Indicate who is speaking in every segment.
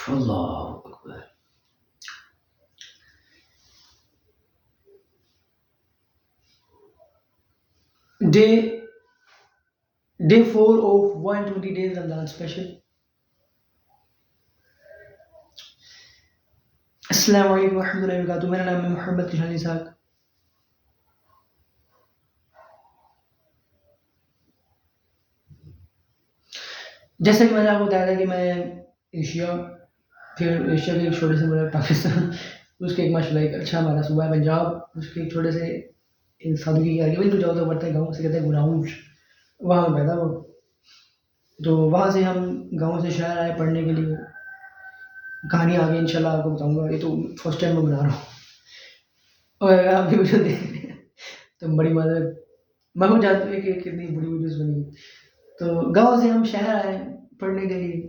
Speaker 1: Allah Akbar. Day day 4 of 120 days Ramadan special. अस्सलाम वालेकुम रहमतुल्लाहि व बरकातुहू। मेरा नाम है मोहम्मद किशान इसाक। जैसे कि मैंने आपको बताया था कि मैं एशिया, फिर एशिया के एक छोटे से मुल्क पाकिस्तान, उसके एक माशाल्लाह एक अच्छा हमारा सूबा है पंजाब, उसके एक छोटे से एक सादगी के आगे बिल्कुल जाओ तो पड़ता है गाँव, उसे कहते हैं गुराऊंड, वहाँ मैं पैदा हुआ। तो वहाँ से हम गाँव से शहर आए पढ़ने के लिए। कहानी आगे इंशाल्लाह आपको बताऊँगा, ये तो फर्स्ट टाइम मैं बना रहा हूँ और अगर आप भी वीडियो देख रहे हैं तो बड़ी मदद, मैं खुद जानता हूँ कि कितनी बड़ी वीडियोस बनी। तो गाँव से हम शहर आए पढ़ने के लिए,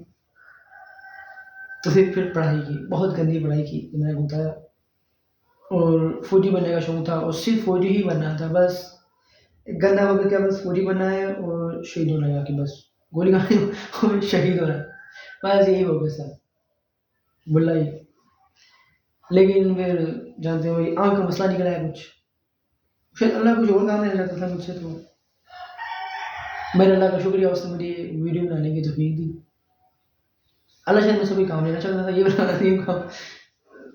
Speaker 1: तो फिर पढ़ाई की, बहुत गंदी पढ़ाई की जो मैंने बताया, और फौजी बनने का शौक था और सिर्फ फौजी ही बनना था बस। एक गंदा वक्त क्या, बस फौजी बनना है और शहीद होना है, जाके बस गोली खानी और शहीद होना है, बस यही फोकस था बुल्ला ही। लेकिन फिर जानते हो ये आँख का मसला निकला है कुछ, फिर अल्लाह कुछ और काम नहीं रहता था मुझसे, तो मेरे अल्लाह का शुक्रिया उसने मुझे वीडियो बनाने की तौफीक दी। अल्लाह शायद मुझसे कोई काम लेना चाहता था, ये बनाना थी काम,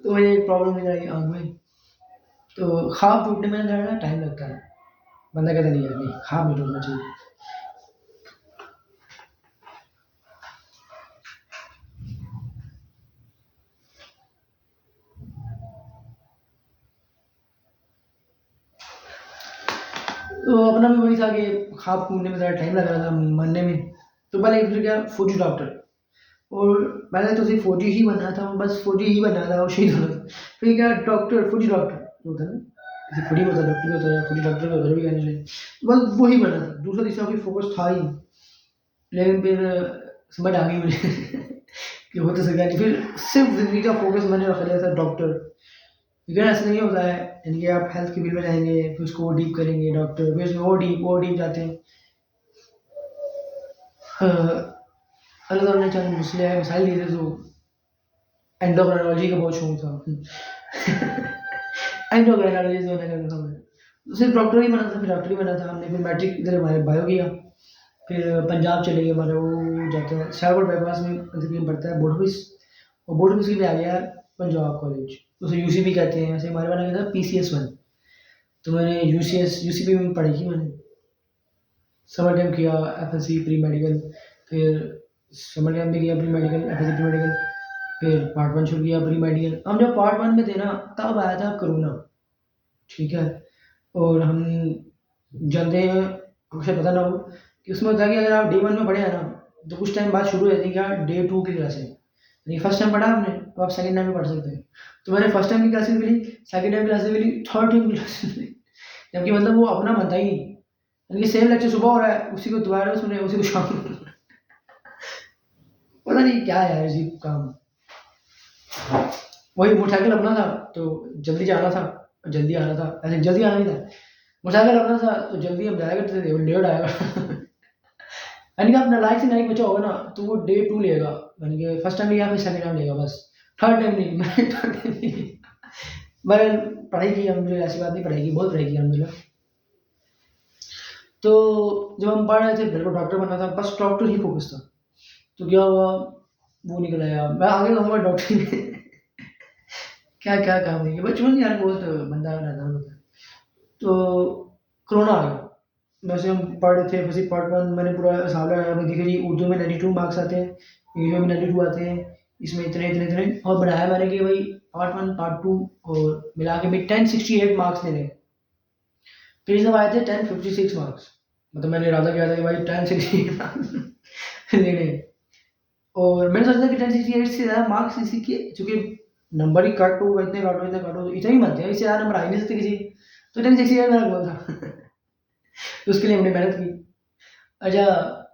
Speaker 1: तो मुझे एक प्रॉब्लम निकल आई आँख में। तो ख्वाब टूटने में ना टाइम लगता है, बंदा कहता नहीं यार नहीं ख्वाब नहीं टूटना चाहिए। तो अपना भी वही था कि ख्वाब टूटने में ज़्यादा टाइम लग रहा था मरने में। तो पहले फिर क्या फौजी डॉक्टर, और पहले तो सिर्फ फौजी ही बनना था, बस फौजी ही बनना था और शहीद होना था। फिर क्या डॉक्टर, फौजी डॉक्टर जो होता है ना, जैसे फौजी होता है डॉक्टर होता है, फौजी डॉक्टर होता है भी कहने लगे, बस वही बनना था, दूसरा तीसरा कोई फोकस था ही नहीं। लेकिन फिर समझ आ गई मुझे कि हो तो सकता नहीं, फिर सिर्फ ज़िंदगी का फोकस मैंने रख लिया था डॉक्टर। लेकिन ऐसा नहीं होता है, यानी कि आप हेल्थ की फील्ड में जाएंगे फिर उसको और डीप करेंगे डॉक्टर, फिर उसमें और डीप जाते हैं। अल्लाह ताला ने चंद मसाइल दिए थे, तो एंडोक्राइनोलॉजी का बहुत शौक था एंडोक्राइनोलॉजी होने का था मैं, तो सिर्फ डॉक्टर ही बना था, फिर डॉक्टर ही बना था हमने। फिर मैट्रिक इधर हमारे बायो किया, फिर पंजाब चले गए, हमारे वो जाते हैं शाहपुर बाईपास में तकरीबन पड़ता है बोर्ड ऑफिस, और बोर्ड ऑफिस में आ गया पंजाब कॉलेज, उसे यूसीपी कहते हैं, वैसे हमारे वाला क्या था पीसीएस 1। तो मैंने यूसीपी में पढ़ी की मैंने, समर कैंप किया, एफएससी प्री मेडिकल, फिर समर कैंप भी किया pre medical, FSc pre medical, फिर पार्ट 1 शुरू किया प्री मेडिकल। हम जब पार्ट 1 में थे ना तब आया था कोरोना, ठीक है, और हम जानते हैं, आपको शायद पता ना हो कि उसमें होता है कि अगर आप डे 1 में पढ़े हैं ना, तो कुछ टाइम बाद शुरू हो जाती है क्या डे 2 की क्लासें, यानी फर्स्ट टाइम पढ़ा आपने तो आप सेकंड टाइम भी पढ़ सकते हैं। तो मैंने फर्स्ट टाइम की क्लासेस मिली, सेकंड टाइम क्लासेस मिली, थर्ड टाइम की क्लासेस मिली, जबकि मतलब वो अपना बनता ही नहीं, यानी कि सेम लेक्चर सुबह हो रहा है, उसी को दोबारा सुने, उसी को शाम को पता नहीं क्या है यार अजीब काम। वही मोटरसाइकिल अपना था तो जल्दी जाना था, जल्दी आना था, ऐसे जल्दी आना नहीं था, मोटरसाइकिल अपना था तो जल्दी हम जाया करते थे, लेट आएगा यानी कि आप नालायक से नालायक बच्चा होगा ना तो वो डे 2 लेगा, यानी कि फर्स्ट टाइम लिया फिर सेकंड टाइम लेगा, बस थर्ड टाइम नहीं मैं थर्ड टाइम नहीं। मैं पढ़ाई की हमने, ऐसी बात नहीं, पढ़ाई की बहुत पढ़ाई की हमने। तो जब हम पढ़ रहे थे मेरे को डॉक्टर बनना था, बस डॉक्टर ही फोकस था। तो क्या हुआ, वो निकल आया, मैं आगे कहूँगा डॉक्टरी में क्या क्या काम है ये बचपन यार बहुत बंदा नादान होता है। तो कोरोना आ गया, वैसे हम पढ़ रहे थे, वैसे पार्ट 1 मैंने पूरा साल लगाया, मैं देखिए जी उर्दू में 92 मार्क्स आते हैं, इंग्लिश में 92 आते हैं, इसमें इतने इतने इतने, और बनाया मैंने कि भाई पार्ट 1 पार्ट 2 और मिला के भी 1068 मार्क्स लेने। फिर जब आए थे 1056 मार्क्स, मतलब मैंने इरादा किया था कि भाई 1068 मार्क्स लेने, और मैंने सोचा था कि 1068 से ज़्यादा मार्क्स इसी के, चूँकि नंबर ही काटो, इतने काटो, इतने काटो, तो इतने ही बनते हैं, इससे ज़्यादा नंबर आ ही नहीं सकते किसी, तो 1068 मेरा गोल था तो उसके लिए हमने मेहनत की। अच्छा,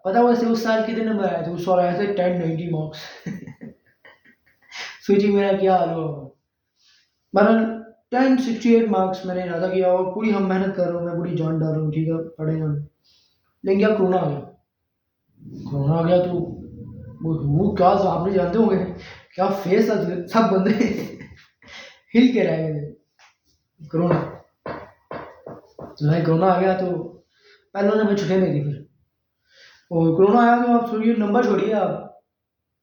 Speaker 1: पता है वैसे उस साल कितने नंबर आए थे? उस साल आए थे 1090 मार्क्स सोचिए मेरा क्या हाल हुआ होगा। बहरहाल 1068 मार्क्स मैंने इरादा किया और पूरी हम मेहनत कर रहे हो, मैं पूरी जान डाल रहा हूँ, ठीक है, पढ़े हम। लेकिन क्या कोरोना आ गया, कोरोना आ गया तो वो क्या आपने जानते होंगे क्या फेस था, सब बंदे हिल के रह गए थे। कोरोना, तो भाई कोरोना आ गया तो पहले उन्होंने मुझे छुट्टियां दे दी फिर। और कोरोना आया तो आप छोड़िए, नंबर छोड़िए आप,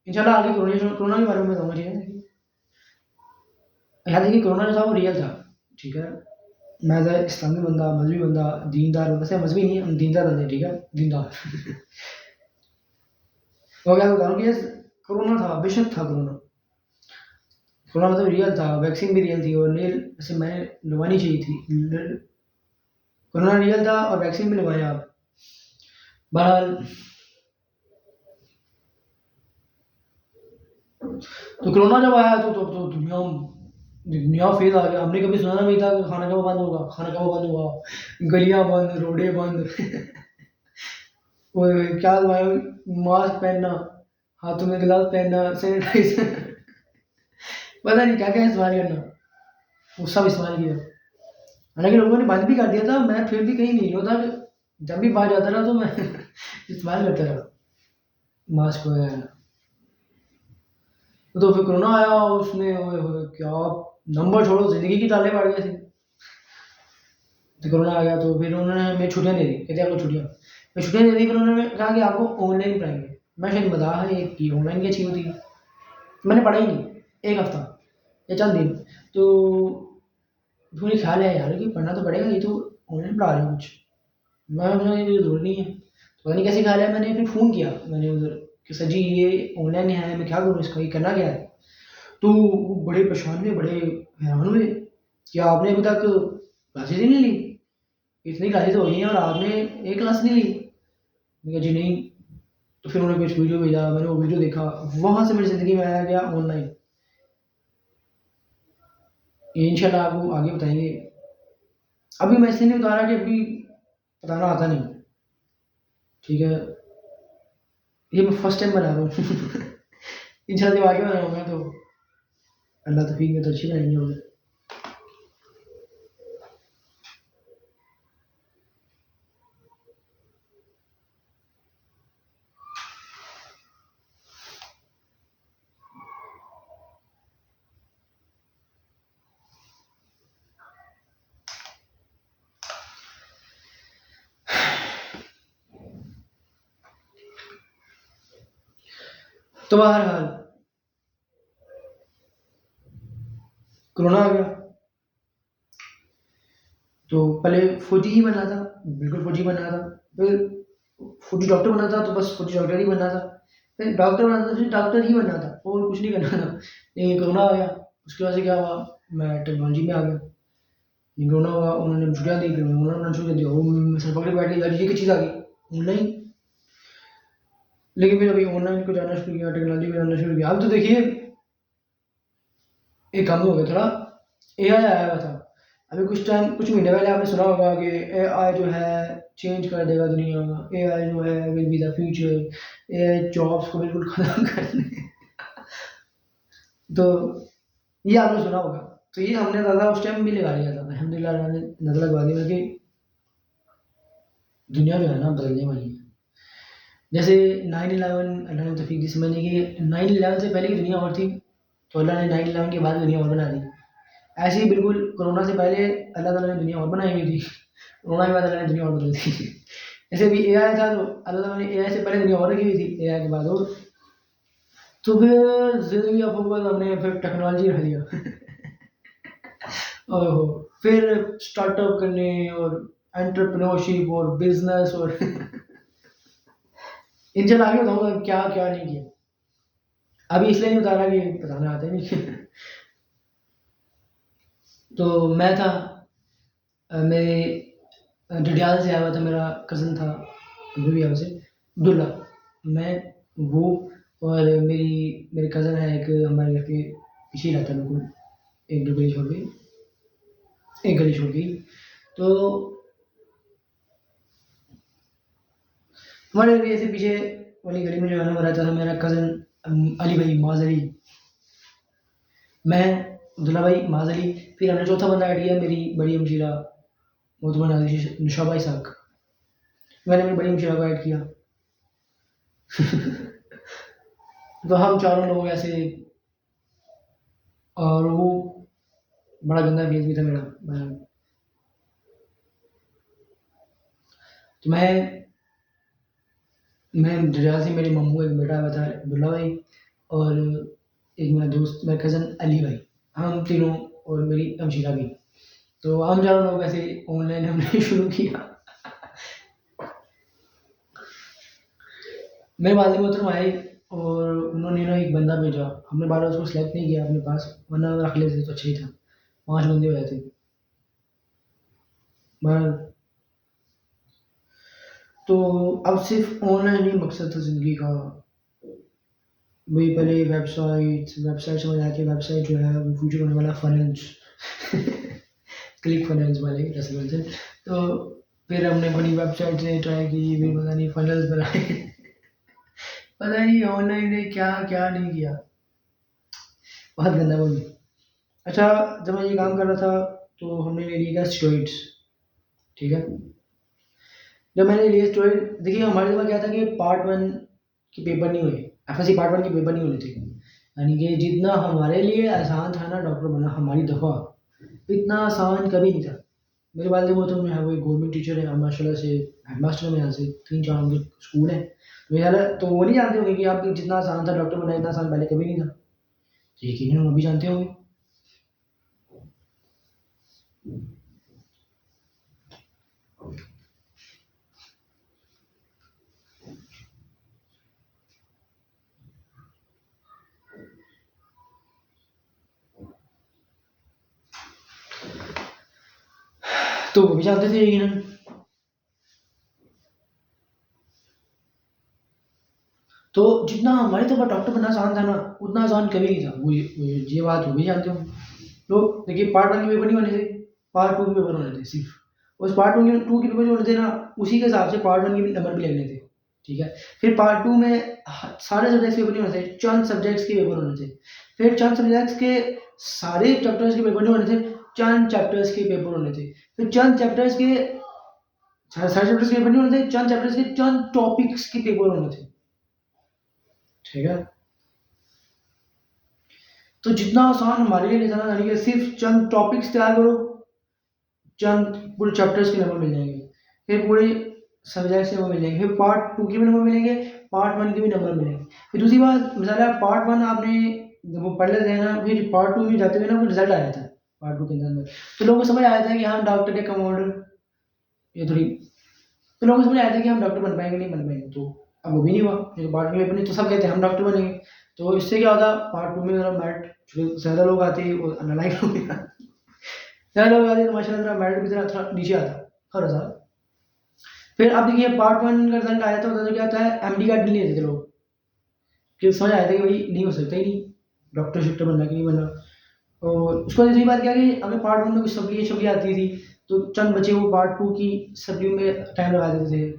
Speaker 1: इंशाल्लाह आगे कोरोना कोरोना के बारे में बताऊंगा, ठीक है। याद देखिए कोरोना जो था वो रियल था, ठीक है। मैं एज इस्लामी बंदा, मजहबी बंदा, दीनदार, वैसे मजहबी नहीं हम दीनदार बंदे, ठीक है, दीनदार। तो क्या बता रहा हूँ कि कोरोना था, बेशक था कोरोना। कोरोना मतलब रियल था, वैक्सीन भी रियल थी और रियल वैसे मैंने लगवानी चाहिए थी। कोरोना रियल था और वैक्सीन भी लगवाया आप। बहरहाल तो कोरोना जब आया तो दुनिया दुनिया फेल आ गया। हमने कभी सुना नहीं था कि खाना कब बंद होगा, खाना कब बंद होगा, गलियां बंद, रोडे बंद। वो क्या भाई, मास्क पहनना, हाथों में ग्लव्स पहनना, सैनिटाइजर, पता नहीं क्या क्या इस्तेमाल करना, वो सब इस्तेमाल किया। हालांकि लोगों ने बंद भी कर दिया था, मैं फिर भी कहीं नहीं होता, जब भी बाहर जाता रहा तो मैं इस्तेमाल करता रहा मास्क वगैरह। तो फिर कोरोना आया, उसमें ओए होए क्या नंबर छोड़ो, जिंदगी की ताले पड़ गए थे। तो कोरोना आ गया तो फिर उन्होंने हमें छुट्टियां दे दी, कहते आपको छुट्टियां, फिर छुट्टियां दे दी, फिर उन्होंने कहा कि आपको ऑनलाइन पढ़ाएंगे। मैं शायद बता है कि ऑनलाइन की अच्छी होती है, मैंने पढ़ा ही नहीं एक हफ्ता या चंद दिन। तो मुझे ख्याल है यार कि पढ़ना तो पड़ेगा, ये तो ऑनलाइन पढ़ा रहे हो कुछ, मैं मुझे ये जरूरी नहीं है। तो पता नहीं कैसे ख्याल है, मैंने फिर फ़ोन किया मैंने उधर कि सर जी ये ऑनलाइन है, मैं क्या करूँ इसका, ये करना क्या है। तो वो बड़े परेशान हुए, बड़े हैरान हुए कि आपने अभी तक क्लासेस ही नहीं ली, इतनी क्लासेस हो गई हैं और आपने एक क्लास नहीं ली। मैंने कहा जी नहीं। तो फिर उन्होंने कुछ वीडियो भेजा, मैंने वो वीडियो देखा, वहाँ से मेरी ज़िंदगी में आया गया ऑनलाइन। ये इंशाल्लाह आपको आगे बताएंगे। अभी मैं इसलिए नहीं बता रहा कि अभी बताना आता नहीं, ठीक है, ये मैं फर्स्ट टाइम बना रहा हूँ। इंशाल्लाह जब आगे बनाऊंगा तो अल्लाह तौफीक में तो अच्छी बनाएंगे होगा। तो बहरहाल कोरोना आ गया तो पहले फौजी ही बनना था, बिल्कुल फौजी बनना था। फिर फौजी डॉक्टर बनना था तो बस फौजी डॉक्टर ही बनना था। फिर डॉक्टर बनना था, फिर डॉक्टर ही बनना था और कुछ नहीं करना था। लेकिन कोरोना आ गया, उसकी वजह से क्या हुआ, मैं टेक्नोलॉजी में आ गया। लेकिन कोरोना हुआ, उन्होंने छुट्टियाँ दी, फिर मैं ऑनलाइन पढ़ना शुरू कर दिया, वो मैं सर पकड़ के बैठ गया, ये की चीज़ आ गई ऑनलाइन। लेकिन फिर अभी ऑनलाइन को जाना शुरू किया, टेक्नोलॉजी में जाना शुरू किया। अब तो देखिए एक काम हो गया थोड़ा, एआई आया हुआ था। अभी कुछ महीने पहले आपने सुना होगा कि एआई जो है चेंज कर देगा दुनिया, एआई जो है will be the future, AI jobs को बिल्कुल खत्म कर देगा। तो ये आपने सुना होगा। तो ये हमने ज़्यादा उस टाइम भी लगा लिया था, अल्हम्दुलिल्लाह अल्लाह ने नज़र लगवा दी, बल्कि दुनिया जो है ना बदलने वाली है। जैसे 9/11 अल्लाह ने तौफीक दी, समझने की 9/11 से पहले की दुनिया और थी, तो अल्लाह ने 9/11 के बाद दुनिया और बना दी। ऐसे ही बिल्कुल कोरोना से पहले अल्लाह ताला ने दुनिया और बनाई हुई थी, कोरोना के बाद अल्लाह ने दुनिया और बदल दी। ऐसे भी एआई था तो अल्लाह ताला ने एआई से पहले दुनिया और रखी हुई थी, एआई के बाद और। तो फिर ज़िंदगी का फोकस हमने फिर टेक्नोलॉजी रख लिया। ओहो! फिर स्टार्टअप करने और एंटरप्रेन्योरशिप और बिज़नेस और इनसे आगे बताऊँगा क्या-क्या नहीं किया। अभी इसलिए नहीं बता रहा कि बताना आता ही नहीं। तो मैं था मेरे डडियाल से आया हुआ था, मेरा कज़न था, वो भी यहाँ से, अब्दुल्ला, मैं, वो और मेरे कज़न है एक, हमारे घर के पीछे ही रहता है बिल्कुल, 1-2 गली छोड़ के, 1 गली छोड़ के ही। तो हमारे एरिया से पीछे वाली गली में जो है ना, वो रहता था मेरा कज़न अली भाई माज़ अली, मैं, अब्दुल्ला भाई, माज़ अली, फिर हमने चौथा बंदा ऐड किया, मेरी बड़ी हमशीरा मोहतरमा नुशाबा इसाक। मैंने अपनी बड़ी हमशीरा को ऐड किया। तो हम चारों लोग ऐसे और वो बड़ा गंदा फेस भी था मेरा। तो मैं डरियाल से मेरे मामू का एक बेटा हुआ था अब्दुल्ला भाई, और एक मेरा दोस्त, मेरा कज़न अली भाई, हम तीनों, और मेरी हमशीरा भी। तो हम चारों लोग ऐसे ऑनलाइन हमने शुरू किया। मेरे वालिद मोहतरम आए और उन्होंने ना एक बंदा भेजा, हमने बार-बार उसको सेलेक्ट नहीं किया अपने पास, वरना रख लेते तो अच्छा ही था, 5 बंदे हो जाते। बहरहाल, तो अब सिर्फ़ ऑनलाइन ही मकसद था ज़िंदगी का। वही पहले वेबसाइट समझ आ के, वेबसाइट जो है वो फ्यूचर होने वाला फनेल्स। क्लिक फनेल्स वाले दरअसल से। तो फिर हमने बड़ी वेबसाइट से ट्राई की, फिर पता नहीं फनेल्स बनाए। पता नहीं ऑनलाइन ने क्या-क्या नहीं किया। बहुत गंदा वो भी। अच्छा, जब मैं ये काम कर रहा था तो हमने ले लिया स्टेरॉइड्स, ठीक है? जब मैंने लिए स्टेरॉइड, देखिए हमारे दिमाग क्या था कि पार्ट 1 के पेपर नहीं हुए, एफएससी पार्ट 1 के पेपर नहीं होने थे। यानी कि जितना हमारे लिए आसान था ना डॉक्टर बनना हमारी दफ़ा, इतना आसान कभी नहीं था। मेरे वालिद मोहतरम जो है वो एक गवर्नमेंट टीचर है, माशाल्लाह से हेडमास्टर में यहाँ से 3-4 उनके स्कूल हैं। तो यार, तो वो नहीं जानते होंगे कि आप जितना आसान था डॉक्टर बनना, इतना आसान पहले कभी नहीं था। तो यकीनन वो भी जानते होंगे। तो वो भी जानते थे यकीनन। तो जितना हमारी तरफ डॉक्टर बनना आसान था ना, उतना आसान कभी नहीं था। ये बात वो भी जानते हो। तो देखिए पार्ट 1 के पेपर नहीं होने थे, पार्ट 2 के पेपर होने थे सिर्फ़। उस पार्ट 2 के पेपर जो होने थे ना, उसी के हिसाब से पार्ट 1 के भी नंबर भी लगने थे, ठीक है? फिर पार्ट 2 में सारे सब्जेक्ट्स के पेपर नहीं होने थे, चंद सब्जेक्ट्स के पेपर होने थे। फिर चंद सब्जेक्ट्स के सारे चैप्टर्स के पेपर नहीं होने थे, चंद चैप्टर्स के पेपर होने थे। फिर चंद चैप्टर्स के सारे चैप्टर्स के पेपर नहीं होने थे, चंद चैप्टर्स के चंद टॉपिक्स के पेपर होने थे, ठीक है? तो जितना आसान हमारे लिए नहीं था ना, यानी कि सिर्फ़ चंद टॉपिक्स तैयार करो, चंद पूरे चैप्टर्स के नंबर मिल जाएँगे। फिर पूरे सब्जेक्ट्स के नंबर मिल जाएँगे। फिर पार्ट 2 के भी नंबर मिलेंगे, पार्ट 1 के भी नंबर मिलेंगे। फिर दूसरी बात, मिसाल है पार्ट 1 आपने जब वो पढ़ लेते हैं ना, फिर पार्ट 2 में जाते हुए ना कोई रिज़ल्ट आ जाता है, पार्ट 2 के अंदर। तो लोगों को समझ आ जाता है कि हाँ, डॉक्टर या कंपाउंडर, ये थोड़ी, तो लोगों को समझ आया था कि हम डॉक्टर बन पाएँगे, नहीं बन पाएँगे। तो अब वो भी नहीं हुआ, क्योंकि पार्ट में बने तो सब कहते हैं हम डॉक्टर बनेंगे। तो इससे क्या होता, पार्ट 2 में मेरा मेरिट जो ज़्यादा लोग आते और नालायक लोग भी आते। ज़्यादा लोग आते तो माशाल्लाह मेरा मेरिट भी ज़रा थोड़ा नीचे आता हर साल। फिर अब देखिए पार्ट 1 का रिज़ल्ट आया था, तो क्या होता है, एमडी कार्ड नहीं लेते थे लोग, कि समझ आया था कि भाई नहीं हो सकता ही नहीं, डॉक्टर-शॉक्टर बनना कि नहीं बनना। और उसके बाद दूसरी बात क्या है कि अगर पार्ट 1 में कुछ सप्लियाँ-शप्लियाँ आती थी, तो चंद बच्चे वो पार्ट 2 की सप्ली में टाइम लगा देते थे।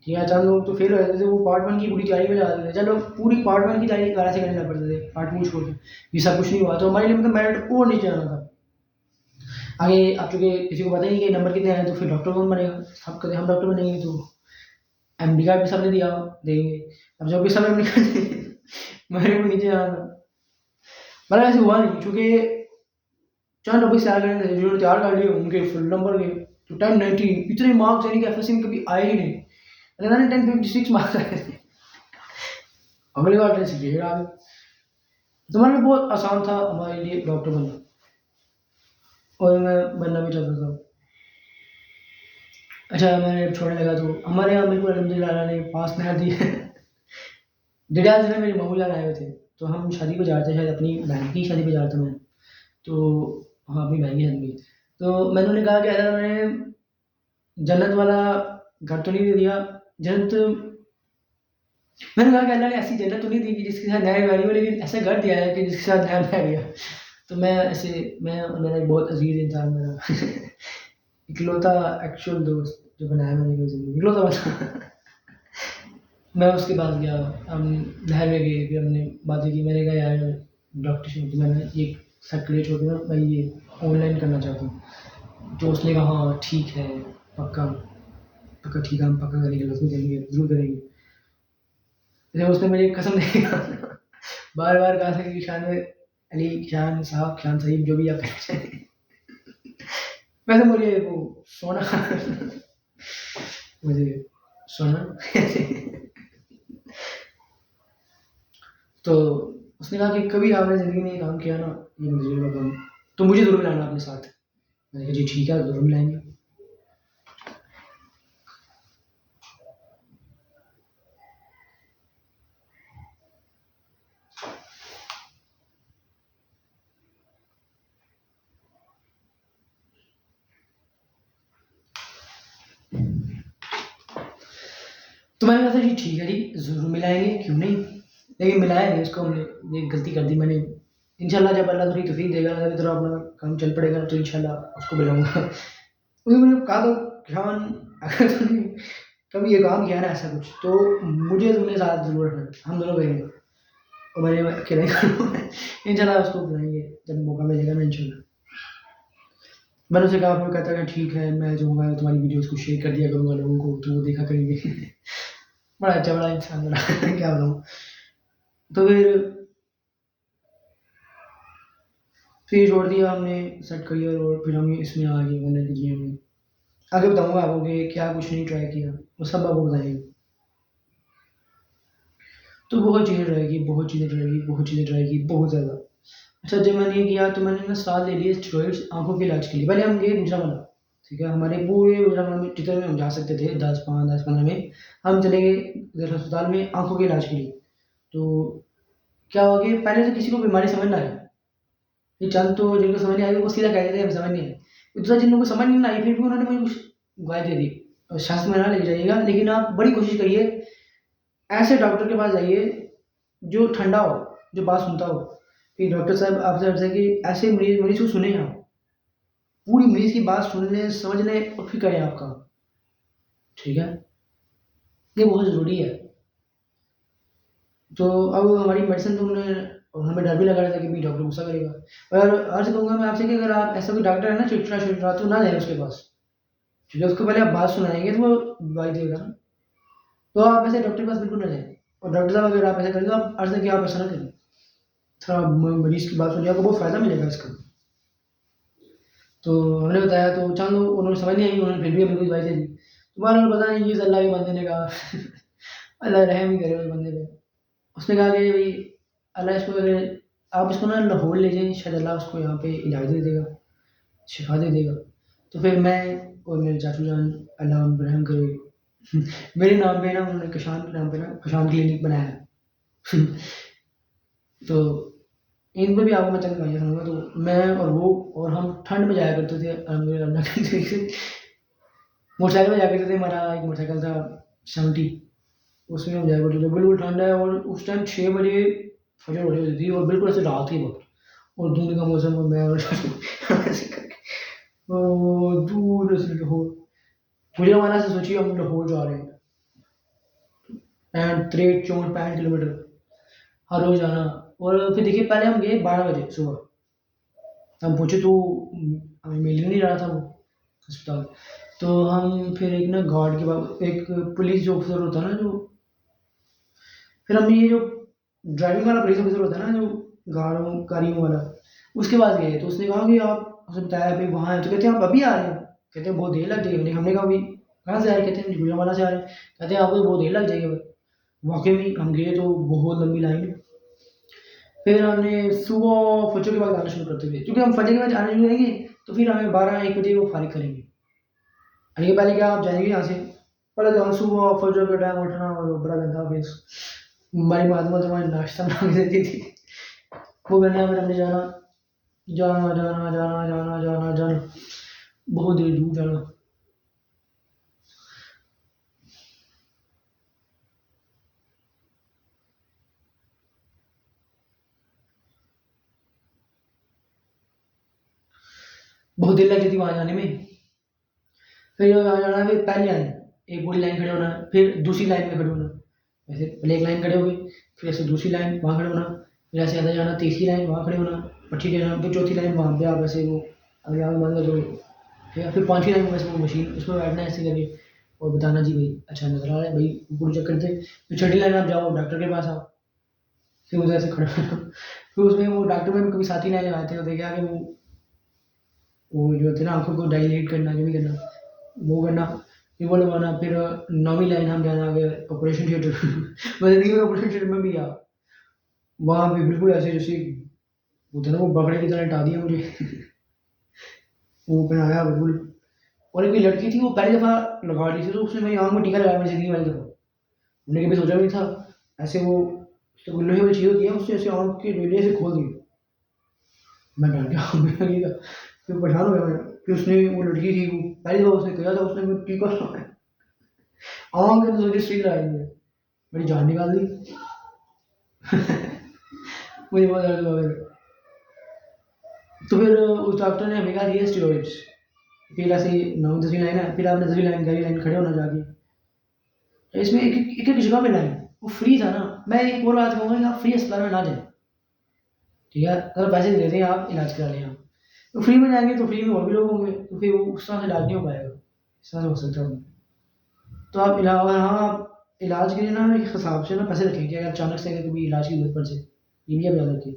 Speaker 1: ठीक है, चंद लोग तो फेल हो जाते थे, वो पार्ट 1 की पूरी तैयारी में लगा देते थे। चलो पूरी पार्ट 1 की तैयारी दोबारा से करने लग पड़ते थे, पार्ट 2 छोड़ के। ये सब कुछ नहीं हुआ, तो हमारे लिए मतलब मेरिट और नीचे आना था। आगे अब चूँकि किसी को पता ही नहीं कि नंबर कितने आए, तो फिर डॉक्टर कौन बनेगा? सब कहते हैं हम डॉक्टर बनेंगे, तो एमडी कार्ड भी सबने दिया देंगे। अब जब भी सब एमडी कार्ड देंगे, मेरिट में नीचे आना था। मतलब ऐसे हुआ नहीं, चूँकि चंद टॉपिक्स तैयार करने थे, जिन्होंने तैयार कर लिए उनके फुल नंबर गए। तो 1090 इतने मार्क्स यानी कि एफएससी में कभी आए ही नहीं। पता नहीं 1056 मार्क्स आए थे। अगली बार 1068 आ गए। तो मतलब बहुत आसान था हमारे लिए डॉक्टर बनना, और मैं बनना भी चाहता था। अच्छा, मैंने जब छोड़ने लगा तो हमारे यहाँ बिल्कुल अल्हम्दुलिल्लाह अल्लाह ने पास नहर दी है। डिडा जिले में मेरे मामू जान आए हुए थे, तो हम शादी पे जा रहे थे, शायद अपनी बहन की शादी पे जा रहा था मैं। तो हाँ, अपनी बहन की शादी में। तो मैंने उन्हें कहा कि अल्लाह ने जन्नत वाला घर तो नहीं दे दिया, जन्नत, मैंने कहा कि अल्लाह ने ऐसी जन्नत तो नहीं दी कि जिसके साथ नहर बह रही हो, लेकिन ऐसा घर दिया है कि जिसके साथ नहर बह रही है। तो मैं ऐसे, मैं और मेरा एक बहुत अज़ीज़ इंसान मेरा इकलौता एक्चुअल दोस्त जो बनाया मैंने अपनी ज़िंदगी में, इकलौता बंदा। मैं उसके पास गया, हम नहर में गए, फिर हमने बातें की। मैंने कहा यार डॉक्टर शिव, मैंने ये सर्टिफिकेट छोड़ के ना मैं ये ऑनलाइन करना चाहता हूँ। तो उसने कहा हाँ ठीक है, पक्का पक्का ठीक है, हम पक्का करेंगे, लाज़मी करेंगे, ज़रूर करेंगे। फिर उसने मेरी कसम नहीं, बार बार कहा था कि शायद मैं अली खान साहब, खान साहिब, जो भी आप कहना चाहें। वैसे मुझे वो सोना मुझे सोना तो उसने कहा कि कभी आपने ज़िंदगी में ये काम किया ना, ये मंजूर का काम, तो मुझे ज़रूर लाना अपने साथ। मैंने कहा जी ठीक है, ज़रूर लाएँगे। तो मैंने कहा था जी ठीक है जी, ज़रूर मिलाएँगे, क्यों नहीं? लेकिन मिलाया नहीं उसको हमने, ये गलती कर दी मैंने। इंशाल्लाह जब अल्लाह थोड़ी तौफ़ीक देगा, अल्लाह की तरफ अपना काम चल पड़ेगा तो इंशाल्लाह उसको बुलाऊँगा। क्योंकि मैंने कहा था खान, अगर तूने कभी ये काम किया ना ऐसा कुछ, तो मुझे तुमने साथ ज़रूर रखना, हम दोनों करेंगे। और मैंने अकेला ही करूँगा। इंशाल्लाह उसको बुलाएँगे जब मौका मिलेगा ना इंशाल्लाह। मैंने उससे कहा, वो कहता है ठीक है, मैं जाऊँगा तुम्हारी वीडियोज़ को शेयर कर दिया करूँगा लोगों को, तो वो देखा करेंगे। बड़ा अच्छा, बड़ा इंसान बड़ा क्या बताऊँ। तो फिर छोड़ दिया हमने सेट करियर, और फिर हम इसमें आ गए वनडे के जीएम में। आगे बताऊँगा आपको कि क्या कुछ नहीं ट्राई किया, वो सब आपको बताएँगे। तो बहुत चीज़ें ट्राई की, बहुत चीज़ें ट्राई की, बहुत चीज़ें ट्राई की, बहुत ज़्यादा। अच्छा जब मैंने ये किया तो मैंने ना साथ ले लिए स्टेरॉइड्स आँखों के इलाज के लिए। पहले हम गए गुजरांवाला, ठीक है? हमारे पूरे गुजरांवाला में जितने में हम जा सकते थे 10-15 में, हम चले गए इधर अस्पताल में आँखों के इलाज के लिए। तो क्या हुआ कि पहले तो किसी को बीमारी समझ ना आई। ये चंद तो जिनको समझ नहीं आई वो सीधा कह देते हैं हमें समझ नहीं आई। दूसरा जिन लोगों को समझ नहीं आई फिर भी उन्होंने मुझे कुछ दवाई दे दी। और शास्त्र में ना लेके जाइएगा, लेकिन आप बड़ी कोशिश करिए, ऐसे डॉक्टर के पास जाइए जो ठंडा हो, जो बात सुनता हो। कि डॉक्टर साहब आपसे अर्ज़ है कि ऐसे मरीज़ मरीज़ को सुनें आप। पूरी मरीज़ की बात सुन लें, समझ लें और फिर करें आप काम, ठीक है? ये बहुत ज़रूरी है। तो अब हमारी मेडिसिन तो उन्होंने, और हमें डर भी लगा रहा था कि भई डॉक्टर गुस्सा करेगा। और अर्ज़ कहूँगा मैं आपसे कि अगर आप ऐसा कोई डॉक्टर है ना चिड़चिड़ा-चिड़चिड़ा तो ना जाएँ उसके पास। ठीक है? उसको पहले आप बात सुनाएँगे तो वो दवाई देगा ना। तो आप ऐसे डॉक्टर के पास बिल्कुल ना जाएँ। और डॉक्टर साहब अगर आप ऐसा करें तो आप अर्ज़ है कि आप ऐसा ना करें। थोड़ा मरीज़ की बात सुनिए, आपको बहुत फ़ायदा मिलेगा इसका। तो हमने बताया तो चलो उन्होंने समझ नहीं आई, उन्होंने फिर भी हमें कोई दवाई दे दी। तो बहरहाल पता नहीं किस अल्लाह के बंदे ने कहा अल्लाह रहम ही करे उस बंदे पे। उसने कहा कि भई अल्लाह इसको अगर आप इसको ना लाहौर ले जाइए, शायद अल्लाह उसको यहाँ पे इलाज दे देगा, शिफ़ा दे देगा। तो फिर मैं और मेरे चाचू जान, अल्लाह उन पर रहम करे, मेरे नाम पे ना उन्होंने कशान के नाम पे ना कशान क्लिनिक बनाया है। तो इन पे भी आपको मैं चंद कहानियाँ सुनाऊँगा। तो मैं और वो और हम ठंड में जाया करते थे अल्लाह की तौफ़ीक से। मोटरसाइकिल में जाया करते थे, हमारा एक मोटरसाइकिल था 70, उसमें हम जाया करते थे। बिल्कुल ठंड है और उस टाइम 6 बजे फजर हो रही होती थी और बिल्कुल ऐसे रात के वक़्त, और धुंध का मौसम, और मैं और ऐसे करके वो दूर से लाहौर, गुजरांवाला से सोचिए हम लाहौर जा रहे हैं, एंड 63 64 किलोमीटर हर रोज़ जाना। और फिर देखिए पहले हम गए 12 बजे सुबह, हम पहुँचे तो हमें मिल ही नहीं रहा था वो अस्पताल। तो हम फिर एक ना गार्ड के पास, एक पुलिस जो ऑफ़िसर होता है ना, जो फिर हमने ये जो ड्राइविंग वाला पुलिस ऑफ़िसर होता है ना, जो गाड़ियों वाला, उसके पास गए। तो उसने कहा कि आप, उसने बताया भई वहाँ है, तो कहते हैं आप अभी आ रहे हो? कहते हैं बहुत देर लग जाएगी। हमने कहा भई कहाँ से आ रहे हैं? कहते हैं गुजरांवाला से आ रहे हैं। कहते हैं आपको तो बहुत देर लग जाएगी। वाक़ई में हम गए तो बहुत लंबी लाइन है। फिर हमने सुबह फजर के बाद आना शुरू करते थे, क्योंकि हम फजर के बाद आना शुरू करेंगे तो फिर हमें 12-1 बजे वो फ़ारिग करेंगे। यानी कि पहले क्या आप जाएँगे यहाँ से, पहले तो हम सुबह फजर के टाइम उठना और बड़ा गंदा फेस, हमारी मालूम तो हमारी नाश्ता बना के देती थी, वो करना, फिर हमने जाना, जाना, जाना, जाना, जाना, जाना, जाना, बहुत देर दूर जाना। बहुत देर लग जाती वहाँ जाने में। फिर वहाँ जाना है, फिर पहली लाइन, एक पूरी लाइन खड़े होना है, फिर दूसरी लाइन में खड़े होना। ऐसे पहले एक लाइन खड़े हो गए, फिर ऐसे दूसरी लाइन वहाँ खड़े होना, फिर ऐसे अंदर जाना, तीसरी लाइन वहाँ खड़े होना, पट्टी लेना, फिर चौथी लाइन वहाँ पे आप ऐसे वो आगे आगे मान लो जो, फिर पाँचवीं लाइन में बस वो मशीन, उसमें बैठना है ऐसे करके और बताना जी भाई अच्छा नज़र आ रहा है भाई, पूरी चेक करते। फिर छठी लाइन आप जाओ डॉक्टर के पास आओ, फिर उधर से खड़े होना, फिर उसमें वो डॉक्टर में भी कभी साथी लाइन लगाते होते क्या कि वो जो थे ना आँखों को डायलेट करना, जो भी करना, वो करना, फिर वो लगवाना, फिर 9वीं लाइन हम जाना आगे ऑपरेशन थिएटर मैं ज़िंदगी में ऑपरेशन थिएटर में भी गया। वहाँ पे बिल्कुल ऐसे जैसे होता है ना, वो बकरे की तरह हटा दिया मुझे वो पहनाया बिल्कुल। और एक लड़की थी, वो पहली दफ़ा लगा रही थी, तो उसने मेरी आँख में टीका लगाया मेरी ज़िंदगी में पहली दफ़ा। मैंने कभी सोचा भी नहीं था। ऐसे वो तो लोहे वाली चीज़ होती है, उससे ऐसे आँख के डोरिया से खोल दी। मैं डर गया मैं लगा फिर परेशान हो गया मैं। फिर उसने वो लड़की थी, वो पहली दफ़ा उसने किया था, उसने मुझे टीका लगाया। आँख में तो सोचिए सुई लगाई मुझे, मेरी जान निकाल दी। मुझे बहुत दर्द हुआ फिर। तो फिर उस डॉक्टर ने हमें कहा दिए स्टेरॉइड्स। फिर ऐसे ही 9वीं 10वीं लाइन है, फिर आपने 10वीं लाइन 11वीं लाइन खड़े होना जाके। तो इसमें एक जगह पे लाइन, वो फ्री था ना। मैं एक और बात कहूँगा कि आप फ्री अस्पताल में ना जाएँ, ठीक है? अगर पैसे दे दें आप इलाज करा लें आप। तो फ्री में जाएँगे तो फ्री में और भी लोग होंगे, तो फिर वो उस तरह से इलाज नहीं हो पाएगा। इस तरह से हो सकता है। तो आप इलाज के लिए ना एक हिसाब से ना पैसे रखें कि अगर अचानक से अगर कभी इलाज की ज़रूरत पड़ जाए, ये भी आप याद रखिए।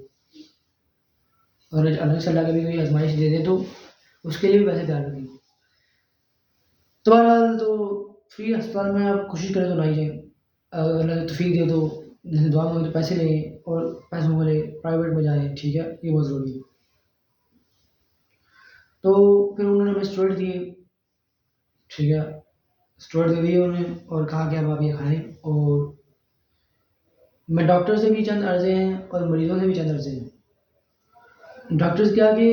Speaker 1: और अचानक से अल्लाह कभी कोई आज़माइश दे दे तो उसके लिए भी पैसे तैयार रखें। तो बहरहाल तो फ्री अस्पताल में आप कोशिश करें तो ना ही जाएँ। अगर अल्लाह ने तौफ़ीक दे तो जैसे दुआ मांगे तो पैसे लें और पैसों वाले प्राइवेट में जाएँ, ठीक है? ये बहुत ज़रूरी है। तो फिर उन्होंने हमें स्टेरॉइड दिए, ठीक है? स्टेरॉइड दे दिए उन्होंने और कहा कि अब आप ये खाएँ। और मैं डॉक्टर से भी चंद अर्ज़े हैं और मरीज़ों से भी चंद अर्ज़े हैं। डॉक्टर्स क्या कि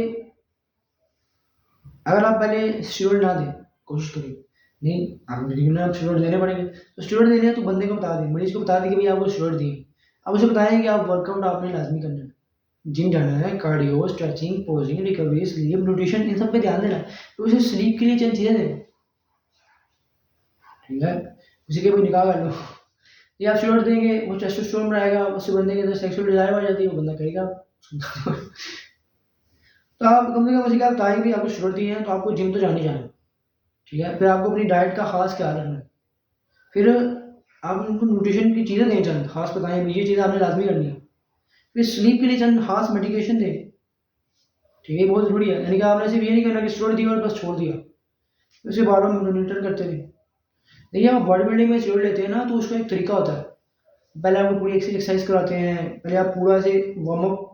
Speaker 1: अगर आप पहले स्टेरॉइड ना दें, कोशिश करिए। नहीं, आप लेकिन आप स्टेरॉइड देने पड़ेंगे। तो स्टेरॉइड देने हैं तो बंदे को बता दें, मरीज़ को बता दें कि भई आपको स्टेरॉइड दिए। अब उसे बताएँ कि आप वर्कआउट आपने लाज़मी करना है। जिम जाना है, cardio, stretching, posing, recovery, sleep, nutrition in सब पे ध्यान देना है। तो उसे स्लीप के लिए चंद चीज़ें दें, ठीक है? उसी के भी निकाह कर लो। ये आप स्टेरॉइड देंगे, वो टेस्टोस्टेरोन बढ़ाएगा, उससे बंदे के अंदर सेक्सुअल डिज़ायर बढ़ जाती है, वो बंदा करेगा। तो आप कम से कम उसे क्या बताएँ कि आपको स्टेरॉइड दिए हैं तो आपको जिम तो जाना ही जाना है, ठीक है? फिर आपको अपनी डाइट का ख़ास ख़्याल रखना है। फिर आप उनको न्यूट्रिशन की चीज़ें दें चंद, ख़ास बताएँ ये चीज़ आपने लाज़मी करनी है। फिर स्लीप के लिए चंद ख़ास मेडिकेशन दें, ठीक है? ये बहुत ज़रूरी है। यानी कि आपने सिर्फ़ ये नहीं करना कि स्टेरॉइड दिया और बस छोड़ दिया। उसे बार-बार मॉनिटर करते रहें। देखिए, आप बॉडी बिल्डिंग में स्टेरॉइड लेते हैं ना, तो उसका एक तरीका होता है। पहले आपको पूरी एक्सरसाइज़ कराते हैं, पहले आप पूरा ऐसे वार्म अप,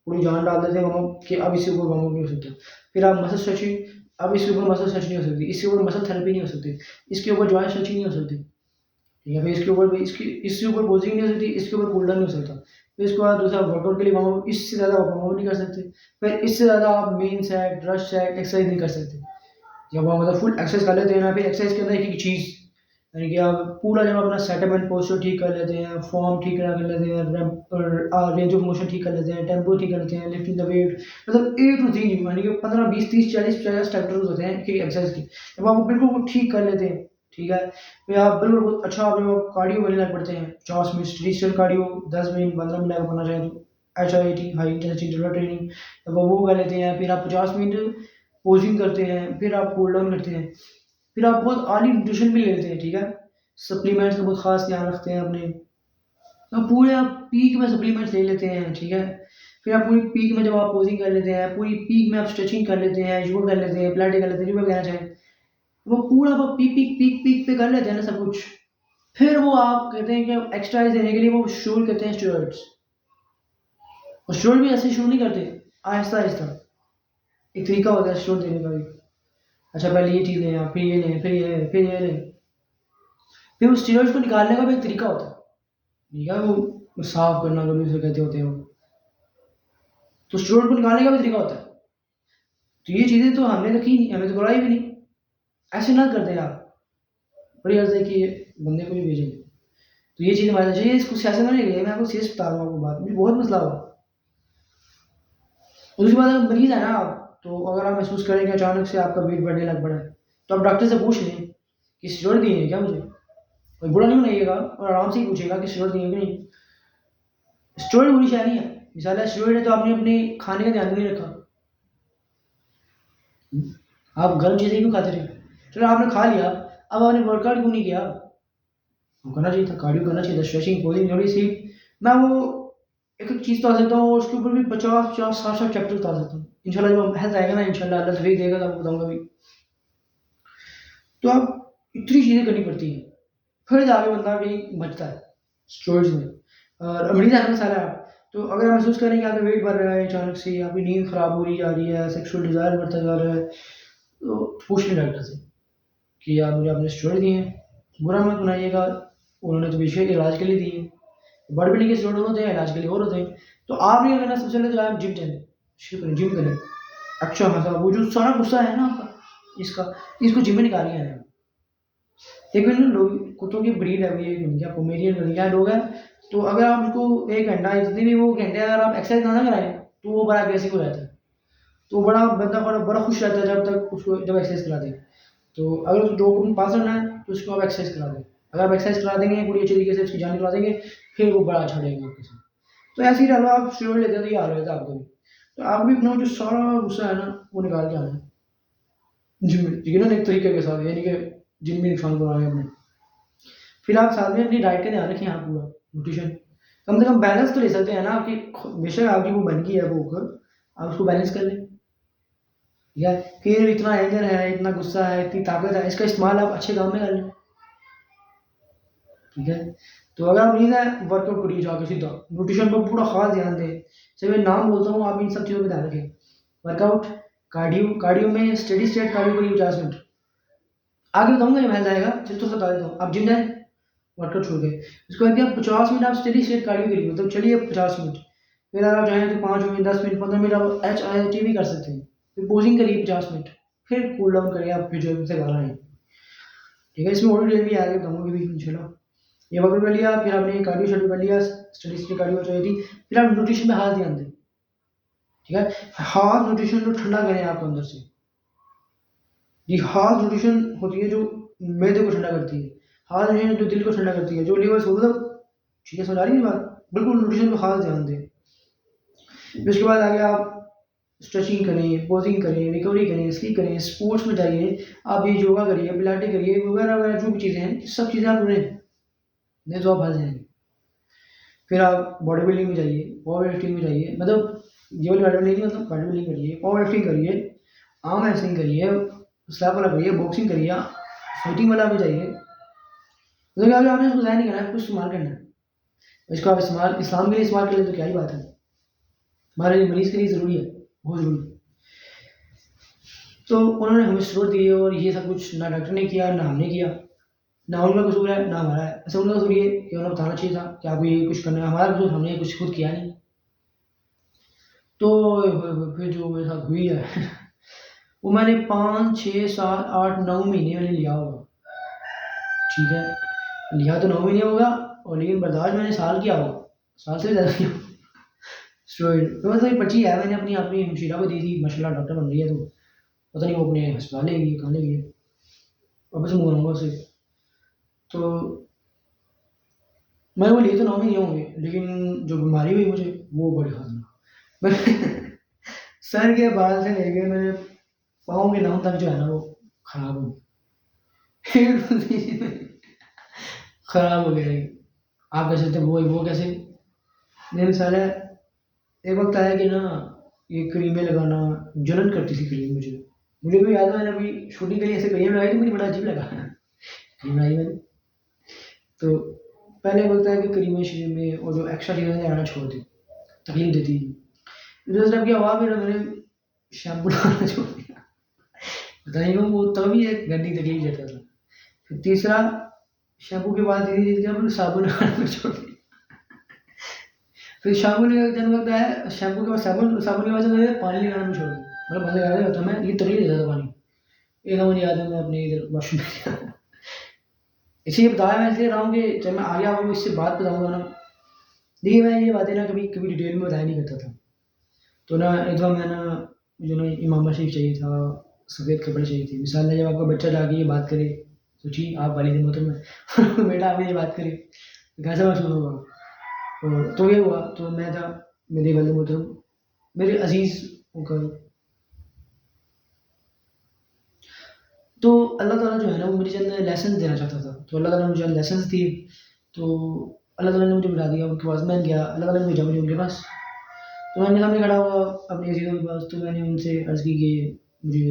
Speaker 1: पूरी जान डाल देते हैं वार्म अप कि अब इससे ऊपर वार्म अप नहीं हो सकता। फिर आप मसल स्ट्रेचिंग, अब इसके ऊपर मसल स्ट्रेच नहीं हो सकती, इसके ऊपर मसल थेरेपी नहीं हो सकती, इसके ऊपर जॉइंट स्ट्रेचिंग नहीं हो सकती। ठीक है, फिर इसके ऊपर भी इसके ऊपर पोजिंग नहीं हो सकती, इसके ऊपर कूल डाउन नहीं हो सकता। फिर इसके बाद दूसरा वर्कआउट के लिए वार्म अप, इससे ज़्यादा वार्म अप नहीं कर सकते। फिर इससे ज़्यादा आप main set, rush set exercise नहीं कर सकते। जब आप मतलब फुल एक्सरसाइज़ कर लेते हैं ना, फिर एक्सरसाइज़ के अंदर एक-एक चीज़, यानी कि आप पूरा जब अपना सेटअप एंड पोस्चर ठीक कर लेते हैं, फॉर्म ठीक कर लेते हैं, रेंज ऑफ मोशन ठीक कर लेते हैं, टेम्पो ठीक कर लेते हैं, लिफ्टिंग द वेट, मतलब ए टू ज़ेड, यानी कि 15, 20, 30, 40, 50 चैप्टर्स होते हैं कि एक्सरसाइज के। जब आप बिल्कुल वो ठीक कर लेते हैं, ठीक है, फिर आप बिल्कुल बहुत अच्छा आप कार्डियो करने लग पड़ते हैं। 50 minute stretching cardio, 10 minute 15 minute अगर करना चाहें तो HIIT, high intensity interval training, तब वो कर लेते हैं। फिर आप 50 मिनट पोजिंग करते हैं, फिर आप कूल डाउन करते हैं। फिर आप बहुत अर्ली न्यूट्रिशन भी लेते हैं, ठीक है? सप्लीमेंट्स का बहुत ख़ास ध्यान रखते हैं अपने। तो पूरे आप पीक में सप्लीमेंट्स ले लेते हैं, ठीक है? फिर आप पूरी पीक में जब आप पोज़िंग कर लेते हैं, पूरी पीक में आप स्ट्रेचिंग कर लेते हैं, योगा कर लेते हैं, पिलाटेस कर लेते हैं, जो भी आप कहना चाहें। वो पूरा वो पीक पे कर लेते हैं ना सब कुछ। फिर वो आप कहते हैं कि एक्स्ट्रा देने के लिए वो शुरू करते हैं स्टेरॉइड्स। और स्टेरॉइड भी ऐसे शुरू नहीं करते, आहिस्ता-आहिस्ता। एक तरीका होता है स्टेरॉइड देने का भी। अच्छा, पहले ये चीज़ लें आप, फिर ये लें, फिर ये लें। फिर उस स्टेरॉइड्स को निकालने का भी एक तरीका होता है। ठीक है, वो साफ़ करना जो भी उसे कहते होते हैं वो। तो स्टेरॉइड को निकालने का भी तरीका होता है। तो ये चीज़ें तो हमने रखी नहीं, हमें तो कराई भी नहीं। ऐसे ना कर दें आप। बड़ी अर्ज़ है कि ये बंदे को भी भेजें। तो ये चीज़ हमारे साथ चाहिए, इसको सियासत में नहीं ले, मैं आपको सीरियस बता रहा हूँ आपको बात। मुझे बहुत मसला हुआ। और उसके बाद अगर मरीज़ है ना आप, तो अगर आप महसूस करें कि अचानक से आपका वेट बढ़ने लग पड़ा है, तो आप डॉक्टर से पूछ लें कि स्टेरॉइड दिए हैं क्या मुझे? कोई बुरा नहीं मनाइएगा और आराम से ही पूछिएगा कि स्टेरॉइड दिए हैं कि नहीं। स्टेरॉइड बुरी शै नहीं है। मिसाल है स्टेरॉइड है तो आपने अपने खाने का ध्यान नहीं रखा। आप गर्म चीज़ें क्यों खाते रहे? चलो आपने खा लिया, अब आपने वर्कआउट क्यों नहीं किया? करना चाहिए था, कार्डियो करना चाहिए था, स्ट्रेचिंग, पोजिंग, थोड़ी सी। मैं वो एक चीज़ बता सकता हूँ, और उसके ऊपर भी 50-50, 60-60 चैप्टर बता सकता हूँ। इंशाल्लाह जब हेल्थ आएगा ना, इंशाल्लाह अल्लाह तौफीक देगा तो आपको बताऊँगा भी। तो आप इतनी चीज़ें करनी पड़ती हैं, फिर जाके बंदा कहीं बचता है स्टोरेज में। और अमरीज़ है सारा आप, तो अगर आप महसूस करें कि आपका वेट बढ़ रहा है अचानक से, आपकी नींद खराब हो रही जा रही है, सेक्सुअल डिज़ायर बढ़ता जा रहा है, तो पूछ लें डॉक्टर से कि आप मुझे आपने स्टेरॉइड दिए हैं, बुरा मत मनाइएगा, उन्होंने तो बेशक इलाज के लिए दिए हैं। बॉडी बिल्डिंग के स्टेरॉइड होते हैं, इलाज के लिए और होते हैं। तो आपने क्या करना, सबसे पहले तो आप जिम जाएँ, शुरू करें, जिम करें। अच्छा खासा वो जो सारा गुस्सा है ना आपका, इसका, इसको जिम में निकालिए आना। एक ना लोग कुत्तों की ब्रीड है, ये क्या पोमेरियन क्या डॉग है, तो अगर आप उसको 1 घंटा, जितने भी वो घंटे अगर आप एक्सरसाइज ना कराएँ, तो वो बड़ा एग्रेसिव हो जाता है। तो बड़ा बंदा बड़ा खुश रहता है जब तक उसको जब एक्सरसाइज करा दें। तो अगर उस डॉग को पास रखना है, तो उसको आप एक्सरसाइज करा दें। अगर आप एक्सरसाइज करा देंगे पूरी अच्छी तरीके से, उसकी जान करा देंगे, फिर वो बड़ा अच्छा रहेगा आपके साथ। तो ऐसे ही रहो, आप स्टेरॉइड लेते हैं तो ये हाल हो जाता है आपका भी। तो आप भी अपना जो सारा गुस्सा है ना, वो निकाल के आना है जिम में, ठीक है ना, एक तरीके के साथ, यानी कि जिम में नुकसान करवाएँ अपने। फिर आप साथ में अपनी डाइट का ध्यान रखें, आप पूरा न्यूट्रिशन कम से कम बैलेंस तो ले सकते हैं ना, आपकी बेशक आपकी वो बन गई है भूख, आप उसको बैलेंस कर लें। ठीक है, फिर इतना एंगर है, इतना गुस्सा है, इतनी ताकत है, इसका इस्तेमाल आप अच्छे काम में कर लें। ठीक है, तो अगर आप नींद है, वर्कआउट करिए जाके सीधा, न्यूट्रिशन पर पूरा खास ध्यान दें। चलिए मैं नाम बोलता हूँ, आप इन सब चीज़ों पर ध्यान रखें। वर्कआउट, कार्डियो, कार्डियो में स्टेडी स्टेट कार्डियो करिए 50 मिनट। आगे बताऊंगा ये मैं आएगा, चलिए तो बता देता हूँ। आप जिम जाएँ, वर्कआउट छोड़ के, उसके बाद आप 50 मिनट आप स्टेडी स्टेट कार्डियो करिए, मतलब चलिए 50 मिनट। फिर अगर आप चाहें तो 5 मिनट, 10 मिनट, 15 मिनट आप एच आई टी भी कर सकते हैं। फिर पोजिंग करिए 50 मिनट, फिर कूल डाउन करिए, आप फिर जो से घर आएँ। ठीक है, इसमें और डिटेल भी आगे बताऊंगा भी इंशाल्लाह। ये वर्कआउट कर लिया, फिर आपने कार्डियो शुरू कर लिया, स्टेडी स्टेट कार्डियो चाहिए थी, फिर आप न्यूट्रिशन में खास ध्यान दें। ठीक है, खास न्यूट्रिशन जो ठंडा करें आपको अंदर से। जी, खास न्यूट्रिशन होती है जो मैदे को ठंडा करती है, खास न्यूट्रिशन जो दिल को ठंडा करती है, जो लिवर से मतलब, ठीक है, समझ आ रही है बात? बिल्कुल न्यूट्रिशन पे खास ध्यान दें। फिर उसके बाद आगे आप स्ट्रेचिंग करें, पोजिंग करें, रिकवरी करें, स्लीप करें, स्पोर्ट्स में जाइए, आप ये योगा करिए, पिलाटे करिए, वगैरह वगैरह जो भी चीज़ें हैं, सब चीज़ें आप करें, नहीं तो आप फंस जाएंगे। फिर आप बॉडी बिल्डिंग में जाइए, पावर लिफ्टिंग में जाइए, मतलब ये वाली बॉडी बिल्डिंग नहीं, मतलब बॉडी बिल्डिंग करिए, पावर लिफ्टिंग करिए, आर्म रेसलिंग करिए, स्लैप वाला करिए, बॉक्सिंग करिए, फाइटिंग वाला भी जाइए। मतलब कि आपने इसको ज़ाया नहीं करना है, कुछ इस्तेमाल करना है। इसको आप इस्तेमाल इस्लाम के लिए इस्तेमाल कर लें तो क्या ही बात है, हमारे लिए मरीज़ के लिए ज़रूरी है, बहुत ज़रूरी है। तो उन्होंने हमें स्टेरॉइड दिए, और ये सब कुछ ना डॉक्टर ने किया, ना हमने किया, ना उनका कसूर है, ना हमारा है। ऐसा उनका कसूर ये कि उन्हें बताना चाहिए था कि आपको ये कुछ करना है, हमारा कसूर हमने कुछ खुद किया नहीं। तो फिर जो मेरे साथ हुई है वो मैंने 5, 6, 7, 8, 9 महीने मैंने लिया होगा। ठीक है, लिया तो 9 महीने होगा, और लेकिन बर्दाश्त मैंने साल किया होगा, साल से भी ज़्यादा किया स्टेरॉइड। तो मतलब ये पर्ची है, मैंने अपनी हमशीरा को दी थी, माशाल्लाह डॉक्टर बन रही है, तो पता नहीं वो अपने अस्पताल ले गई, कहाँ ले गई है, वापस मंगवाऊँगा उससे। तो मैंने वो लिए तो 9 महीने होंगे, लेकिन जो बीमारी हुई मुझे, वो बड़ी खतरनाक। मैं सर के बाल से लेके मेरे पाँव के नखून तक जो है ना, वो खराब हो गए। खराब हो गए। आप कैसे थे, वो कैसे? मेरे साला एक वक़्त आया कि ना, ये क्रीमें लगाना, जलन करती थी क्रीम मुझे। मुझे भी याद है, मैंने अभी शूटिंग के लिए ऐसे क्रीम लगाई थी, मुझे बड़ा अजीब लगा। क्रीम लगाई मैंने, तो पहले वक़्त आया कि क्रीमें श्रीमें और जो एक्स्ट्रा चीज़ें थी आना छोड़ दी, तकलीफ़ देती थी। दूसरा स्टेप क्या हुआ, फिर मैंने शैम्पू लगाना छोड़ दिया। पता नहीं क्यों, वो तभी एक गंदी तकलीफ़ देता था। फिर तीसरा, शैम्पू के बाद धीरे-धीरे फिर साबुन लगाना छोड़ दिया। फिर साबुन का जब वक़्त आया, शैम्पू के बाद साबुन, साबुन के बाद से मैंने पानी लगाना भी छोड़ दिया। मतलब पानी लगाया था मैं, ये तकलीफ़ देता था पानी। एक बार मुझे याद है, मैं अपने इधर वॉशरूम में गया, इसलिए बताया मैं इसलिए रहा हूँ कि जब मैं आगे आपको इससे बात बताऊँगा ना, देखिए मैं ये बातें ना कभी कभी डिटेल में बताया नहीं करता था। तो ना एक बार मैं ना, मुझे ना इमाम शरीफ चाहिए था, सफ़ेद कपड़े चाहिए थे। मिसाल है, जब आपका बच्चा जाके ये बात करे, सोचिए आप वालिद मोहतरम हैं बेटा आप ये बात करे, तो कैसा महसूस होगा? तो ये हुआ, तो मैं था, मेरे वालिद मोहतरम, मेरे अज़ीज़ अंकल, तो अल्लाह ताला जो है ना, वो मुझे चंद लेसन्स देना चाहता था। तो अल्लाह ताला ने मुझे लेसन्स दिए। तो अल्लाह ताला ने मुझे बुला दिया उनके पास, मैं गया, अल्लाह ताला ने भेजा मुझे उनके पास। तो मैं उनके सामने खड़ा हुआ अपनी अजीज़ों के पास, तो मैंने उनसे अर्ज़ की कि मुझे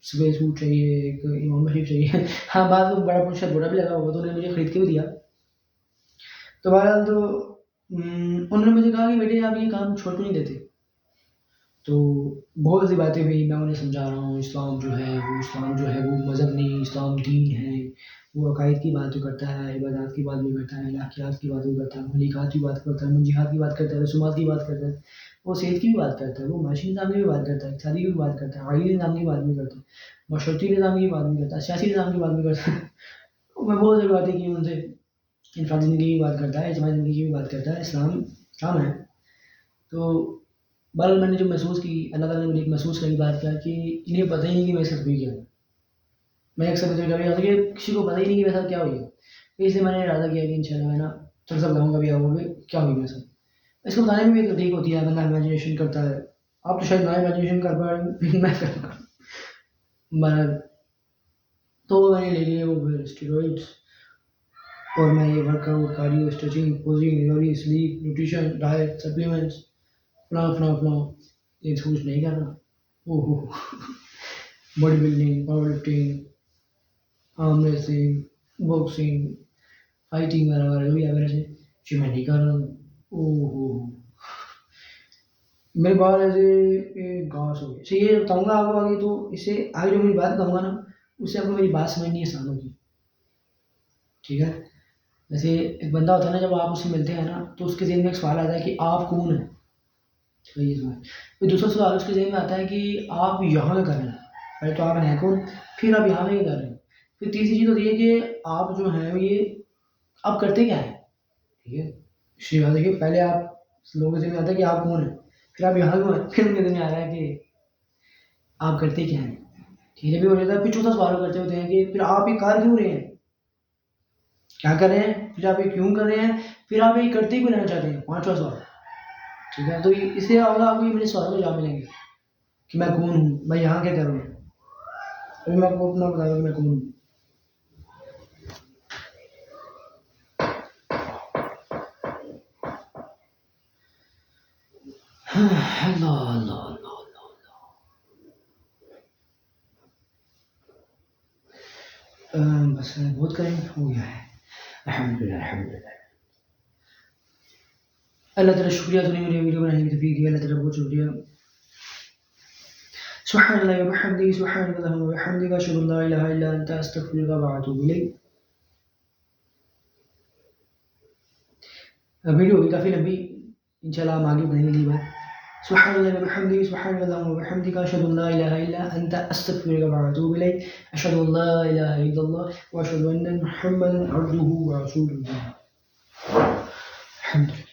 Speaker 1: सफ़ेद सूट चाहिए, एक इमाम शरीफ चाहिए। हाँ, बाद में बड़ा शर्ट बड़ा भी लगा हुआ, तो उन्होंने मुझे खरीद के भी दिया। तो बहरहाल तो उन्होंने मुझे कहा कि बेटे आप ये काम छोड़ क्यों नहीं देते? तो बहुत सी बातें हुई, मैं उन्हें समझा रहा हूँ इस्लाम जो है वो मज़हब नहीं, इस्लाम दीन है। वो अकायद की बात भी करता है, इबादत की बात भी करता है, अखलाकियात की बात भी करता है, मलीकात की बात करता है, मुंजियात की बात करता है, रसूमात की बात करता है, वो सेहत की भी बात करता है, वो माशी निज़ाम की भी बात करता है, इक़्तिसादी की भी बात करता है, आइनी निज़ाम की बात भी करता है, माशरती निज़ाम की बात भी करता है, सियासी निज़ाम की बात भी करता है। मैं बहुत सारी बातें की उनसे, इंफरादी ज़िंदगी की बात करता है, इज्तिमाई ज़िंदगी की भी बात करता है, इस्लाम काम है। तो बहरहाल मैंने जब महसूस की, अल्लाह ताला ने मुझे एक महसूस करने की बात किया कि इन्हें पता ही नहीं कि मेरे साथ हुई क्या है। मैं अक्सर मुझे कभी आता है कि किसी को पता ही नहीं कि मेरे साथ क्या हुई है। तो इसलिए मैंने इरादा किया कि इंशाल्लाह मैं ना थोड़ा-सा बताऊँगा भी आपको कि क्या हुई मेरे साथ। इसको बताने में भी एक तकनीक होती है, बंदा इमेजिनेशन करता है। आप तो शायद ना इमेजिनेशन कर पा रहे हो, लेकिन मैं कर पा बहरहाल तो मैंने ले लिए वो फिर स्टेरॉइड्स, और मैं ये workout, cardio, stretching, posing, recovery, sleep, nutrition, diet, supplements, फलाना-फलाना, ये सब कुछ नहीं कर रहा। ओहो! Body building, power lifting, arm wrestling, boxing, fighting वगैरह जो भी है, मेरे से जिम मैं नहीं कर रहा हूँ। ओहो! मेरे बाल ऐसे घास हो गए। अच्छा ये बताऊँगा आपको आगे, तो इससे आगे जो मेरी बात बताऊँगा ना, उससे आपको मेरी बात समझनी आसान होगी, ठीक है? जैसे एक बंदा होता है ना, जब आप उससे मिलते हैं ना, तो उसके ज़हन में एक सवाल आता है कि आप कौन हैं? तो ये सवाल। फिर दूसरा सवाल उसके ज़हन में आता है कि आप यहाँ क्या कर रहे हैं? पहले तो आप हैं कौन? फिर आप यहाँ पे क्या कर रहे हैं? फिर तीसरी चीज़ होती है कि आप जो हैं ये आप करते क्या हैं? ठीक है? इसलिए बात देखिए, पहले आप लोगों के ज़हन में आता है कि आप कौन हैं? फिर आप यहाँ क्यों हैं? फिर उनके ज़हन में आ रहा है कि आप करते क्या हैं? ठीक है? जब ये हो जाता है, फिर चौथा सवाल वो करते होते हैं कि फिर आप ये कर क्यों रहे हैं? क्या कर रहे हैं? फिर आप ये क्यों कर रहे हैं? फिर आप ये करते क्यों रहना चाहते हैं? पाँचवाँ सवाल, ठीक है? तो इससे अगर आपको ये मेरे सवालों के जवाब मिलेंगे कि मैं कौन हूँ? मैं यहाँ क्या कर रहा हूँ? अभी मैं आपको अपना बताऊँ कि मैं कौन हूँ। अल्लाह, अल्लाह, अल्लाह, अल्लाह, बस बहुत करें हो गया है। अल्हम्दुलिल्लाह, अल्हम्दुलिल्लाह। अल्लाह तेरा शुक्रिया, तूने मुझे वीडियो बनाने की तौफीक दी। अल्लाह तेरा बहुत शुक्रिया। सुब्हानल्लाहि व बिहम्दिही, सुब्हानकल्लाहुम्मा व बिहम्दिका, अशहदु अन ला इलाहा इल्ला अंता, अस्तगफिरुका व अतूबु इलैक। वीडियो होगी काफ़ी लंबी, इंशाल्लाह हम आगे बढ़ेंगे अगली बार। सुब्हानल्लाहि व बिहम्दिही, सुब्हानकल्लाहुम्मा व बिहम्दिका, अशहदु अन ला इलाहा इल्ला अंता, अस्तगफिरुका व अतूबु इलैक। अशहदु अन ला इलाहा इल्लल्लाह व अशहदु अन्न मुहम्मदन अब्दुहु व रसूलुहु। अल्हम्दुलिल्लाह।